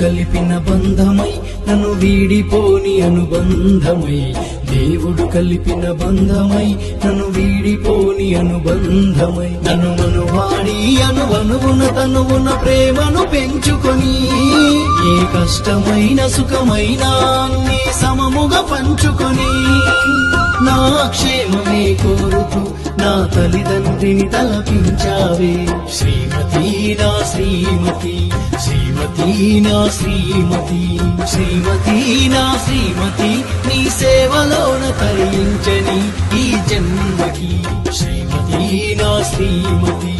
కలిపిన బంధమై నన్ను వీడిపోని అనుబంధమై, దేవుడు కలిపిన బంధమై నన్ను వీడిపోని అనుబంధమై, నన్ను మనువాడి అనువనువున తనువున ప్రేమను పెంచుకొని, ఏ కష్టమైన సుఖమైన అన్ని సమముగా పంచుకొని, నా క్షేమమే కోరుతూ నా తల్లిదండ్రిని తలపించావే. శ్రీమతి నా శ్రీమతి, శ్రీమతి నా శ్రీమతి, శ్రీమతి నా శ్రీమతి, నీ సేవలోన తరించని ఈ జన్మకి. శ్రీమతి నా శ్రీమతి.